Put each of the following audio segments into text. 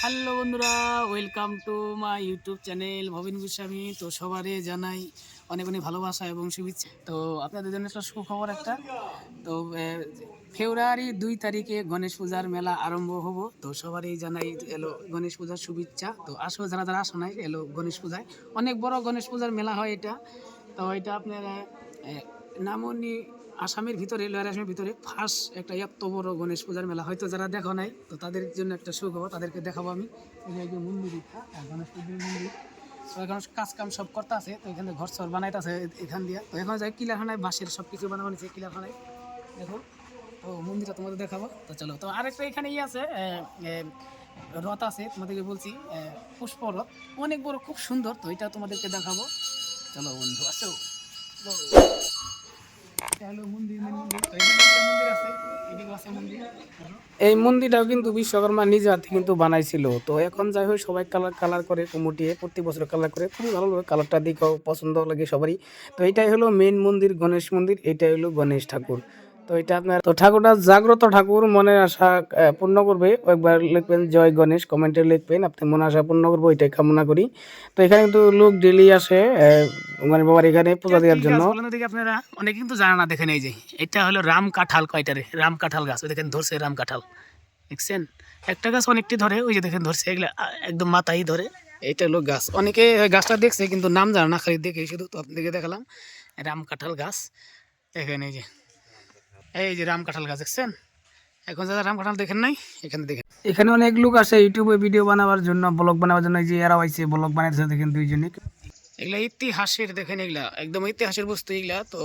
Hello বন্ধুরা, welcome to my YouTube channel Bhabin Goswami. তো সবারই জানাই অনেক অনেক ভালোবাসা এবং শুভেচ্ছা। তো আপনাদের জন্য একটা সুখবর একটা। তো ফেব্রুয়ারি 2 তারিখে গণেশ পূজার মেলা আরম্ভ হব। তো সবারই জানাই এলো গণেশ পূজার শুভেচ্ছা। তো আসো যারা যারা আসো নাই এলো গণেশ পূজায়, অনেক বড় গণেশ পূজার মেলা হয় এটা। তো এটা আপনারা নামনি আসামের ভিতরে, লোয়ার আসামের ভিতরে ফার্স্ট একটা এত বড় গণেশ পূজার মেলা। হয়তো যারা দেখো নাই তো তাদের জন্য একটা সুখবর, তাদেরকে দেখাবো আমি। এই যে মন্দির, গণেশ পূজার মন্দির। তো এখন কাজ কাম সব করতে আছে। তো এখানে ঘর সর বানাইতেছে এখান দিয়ে। তো এখন যাই কিলাখানায় বাঁশের সব কিছু বানাবো নিচ্ছে কিলাখানায়। দেখো, তো মন্দিরটা তোমাদের দেখাবো। তো চলো, তো আরেকটা এখানে আছে রথ আছে, তোমাদেরকে বলছি পুষ্পরথ, অনেক বড়, খুব সুন্দর। তো এটা তোমাদেরকে দেখাবো। চলো বন্ধু, আসো। এই মন্দিরটাও কিন্তু বিশ্বকর্মা নিজে হাতে কিন্তু বানাইছিল। তো এখন যাই হোক সবাই কালার কালার করে কমিটিয়ে প্রতি বছর কালার করে, খুবই ভালো লাগে কালারটা, দিকেও পছন্দ লাগে সবারই। তো এটাই হলো মেন মন্দির, গণেশ মন্দির। এটাই হলো গণেশ ঠাকুর। তো এটা আপনার, তো ঠাকুরটা জাগ্রত ঠাকুর, মনের আশা পূর্ণ করবে। একবার লিখবেন জয় গণেশ, কমেন্টে লিখবেন আপনি মনের আশা পূর্ণ করবো, এটাই কামনা করি। তো এখানে কিন্তু লোক ডেলি আসে মানে বাবার এখানে পূজা দেওয়ার জন্য। আপনারা অনেকে কিন্তু জানা না, দেখেন এই যে এটা হলো রাম কাঁঠাল, কয়টারে রাম কাঁঠাল গাছ, ওই দেখেন ধরছে রাম কাঁঠাল, দেখছেন? একটা গাছ অনেকটি ধরে, ওই যে দেখেন ধরছে, এগুলো একদম মাথায় ধরে। এইটা হলো গাছ, অনেকে গাছটা দেখছে কিন্তু নাম জানা না, খালি দেখে শুধু। তো আপনাদেরকে দেখালাম রাম কাঁঠাল গাছ। এখানে এই যে রাম কাঁঠাল গাছ দেখছেন। এখন যারা রাম কাঁঠাল দেখেন নাই, এখানে দেখেন। এখানে অনেক লোক আসে ইউটিউবে ভিডিও বানাবার জন্য, ব্লগ বানাবার জন্য। এই যে এরাও আইছে ব্লগ বানাইছে, দেখেন দুইজনে। এগুলা ইতিহাসের, দেখেন এগুলা একদম ইতিহাসের বস্তু এগুলা। তো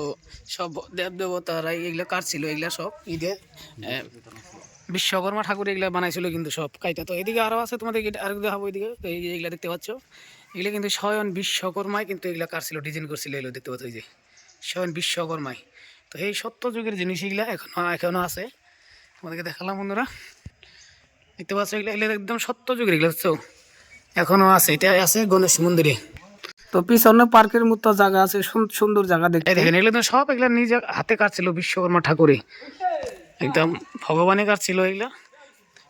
সব দেব দেবতারা এগুলা কাটছিল, এগুলা সব ঈদে বিশ্বকর্মা ঠাকুর এগুলা বানাইছিল কিন্তু সব কাইটা। তো এদিকে আরও আছে, তোমাদের আর দেখাবো এদিকে। তো এই যে এগুলা দেখতে পাচ্ছ, এগুলা কিন্তু স্বয়ং বিশ্বকর্মায় কিন্তু এগুলা কাটছিল, ডিজাইন করছিল। এগুলো দেখতে পাচ্ছ, এই যে স্বয়ং বিশ্বকর্মায়। তো এই সত্য যুগের জিনিস এগুলা এখনো আছে, তোমাদেরকে দেখালাম বন্ধুরা। দেখতে পাচ্ছ এগুলা, এগুলো একদম সত্য যুগের, এগুলো বুঝছো, এখনো আছে। এটা আছে গণেশ মন্দিরে। তো পিছনে পার্কের মতো জায়গা আছে, সুন্দর জায়গা দেখতে। দেখেন এগুলো তো সব এগুলা নিজে হাতে কাটছিল বিশ্বকর্মা ঠাকুরে, একদম ভগবানে কাটছিল এগুলা।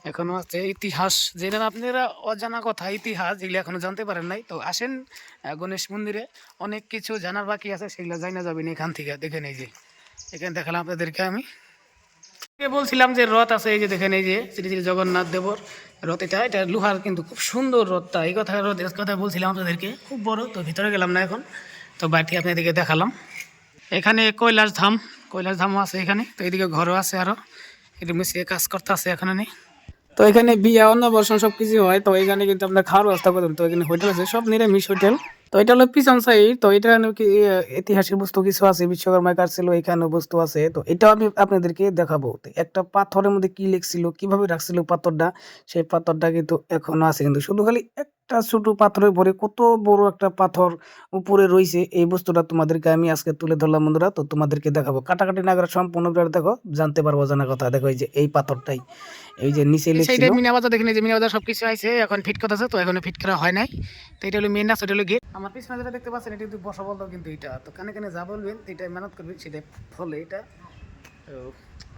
এখনো আছে ইতিহাস, যেটা আপনারা অজানা কথা, ইতিহাস যেগুলো এখনো জানতে পারেন নাই। তো আসেন গণেশ মন্দিরে, অনেক কিছু জানার বাকি আছে, সেগুলো জানা যাবেন এখান থেকে। দেখেন এই যে এখানে দেখালাম আপনাদেরকে আমি। বলছিলাম যে রথ আছে, এই যে দেখেন, এই যে শ্রী শ্রী জগন্নাথ দেবর রথ। এটা লোহার কিন্তু খুব সুন্দর রথটা। এই কথা রথের কথা বলছিলাম আপনাদেরকে, খুব বড়। তো ভিতরে গেলাম না এখন, তো বাইরে আপনাদেরকে দেখালাম। এখানে কৈলাস ধামও আছে এখানে। তো এইদিকে ঘরও আছে, আরো এটা মিশিয়ে কাজ করতে আছে এখানে নেই। তো এখানে বিয়া অন্নপ্রাশন সব কিছু হয়। তো এখানে কিন্তু আপনার খাওয়ার ব্যবস্থা করবেন। তো এখানে হোটেল আছে, সব নিরামিষ হোটেল। তো এটা হলো পিছন সাইড। তো এটা কি ঐতিহাসিক বস্তু কিছু আছে, বিশ্বকর্মায় কাটছিল, এখানে বস্তু আছে। তো এটাও আমি আপনাদেরকে দেখাবো। তো একটা পাথরের মধ্যে কি লিখছিল, কিভাবে রাখছিল পাথরটা, সেই পাথরটা কিন্তু এখনো আছে। কিন্তু শুধু খালি একটা ছোট পাথরের পরে কত বড় একটা পাথর উপরে রয়েছে, এই বস্তুটা তোমাদেরকে আমি আজকে তুলে ধরলাম বন্ধুরা। তো তোমাদেরকে দেখাবো, কাটাকাটি না করে সম্পূর্ণ দেখো, জানতে পারবো জানা কথা। দেখো এই যে এই পাথরটাই, এই যে নিচে লিখছিল মিনা বাজার। দেখেন এই যে মিনা বাজার সবকিছু আছে, এখন ফিট করতেছে। তো এখনো ফিট করা হয় নাই। তো এটা হলো মেন রাস্তা, এটা হলো গেট। আমার পিছনে যেটা দেখতে পাচ্ছেন, এটা কিন্তু বসা বলতো কিন্তু এটা। তো কানে কানে যা বলবেন এটা মেহনত করবেন, সেটা ফলে এটা। তো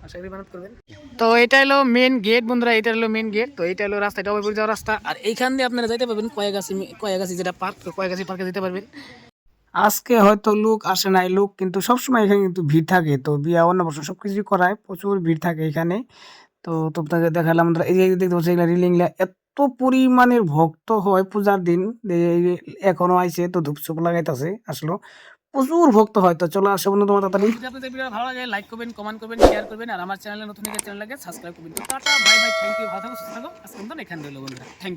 আশা করি মেহনত করবেন। তো এটা হলো মেন গেট বন্ধুরা, এটা হলো মেন গেট। তো এটা হলো রাস্তা, এটা ওই যাওয়ার রাস্তা। আর এইখান দিয়ে আপনারা যাইতে পারবেন কয়েগাছি যেটা পার্ক, কয়েগাছি পার্কে যেতে পারবেন। আজকে হয়তো লোক আসে নাই, লোক কিন্তু সবসময় এখানে কিন্তু ভিড় থাকে। তো বিয়া অন্নপ্রাশন সবকিছু করায়, প্রচুর ভিড় থাকে এখানে। তো তোমাকে দেখালাম, এই যে দেখতে পাচ্ছি এগুলা রিলিংলা, এত পরিমাণের ভক্ত হয় পূজার দিন। এখনো আইছে, তো ধূপচুপ লাগাইতেছে, আসলো প্রচুর ভক্ত হয়। তো চলো আসো বন্ধু, তোমার তাড়াতাড়ি। যদি আপনাদের ভিডিও ভালো লাগে লাইক করবেন, কমেন্ট করবেন, শেয়ার করবেন। আর আমার চ্যানেলে নতুন চ্যানেলকে সাবস্ক্রাইব করবেন। তো tata, bye bye, thank you, ভালো থাকো, সুস্থ থাকো। আজকে মতন এখানে রইলো বন্ধুরা, থ্যাংক ইউ।